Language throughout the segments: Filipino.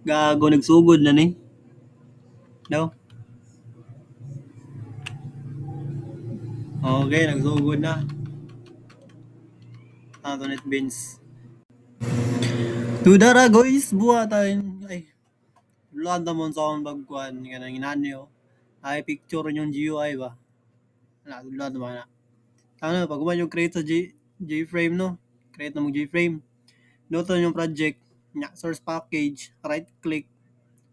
Gago nagsugod na ni. No? Okay, nagsugod na. Antoinette Beans. Tudara guys, buhatan. Ay, luan tamon sa akong bagkuhan. Kanang inanyo. Ay, picture yung GUI ba? Luan tamon na. Ano, pag kuman yung create sa J-frame, no? Create na mong J-frame. Noto yung project. Source package. Right click.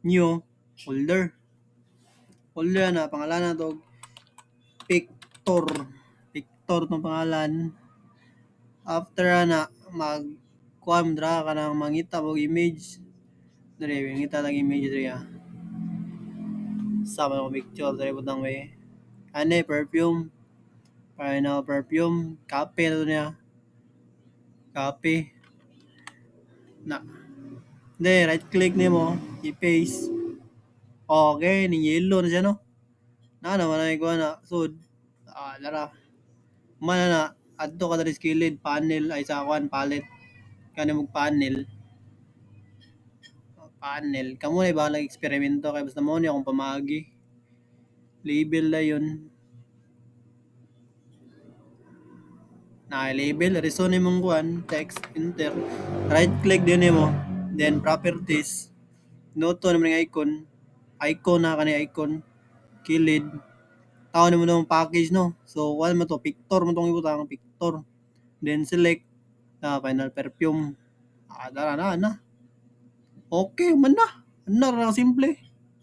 New. Folder. Folder na. Pangalan na to. Pictor. Pictor tong pangalan. After na, kuam dra ka nang mangita mo image. Dre, mangita lang image dre ya. Sama ko picture dre butang way. Ane perfume. Final perfume. Copy na to niya. Copy. Na. De, right click nimo, i-paste. Okay, ni yellow na siya no. Na naman ay ko na sud. Lara. Mana na adto ka diri skilled panel ay sa kwan palette. Kani mo panel. Panel. Kamo na bahalang eksperimento kay basta mo ni akong pamagi. Label na yun. Na-label. Reason mong kuan. Text. Enter. Right click din mo. Then properties. Noto naman yung icon. Icon na kanay icon. Kilid. Tao naman ng package no. So kuan mo to. Pictor mo tong ibutang. Pictor. Then select. Final perfume. Dara na. Okay man na. Ano na simple.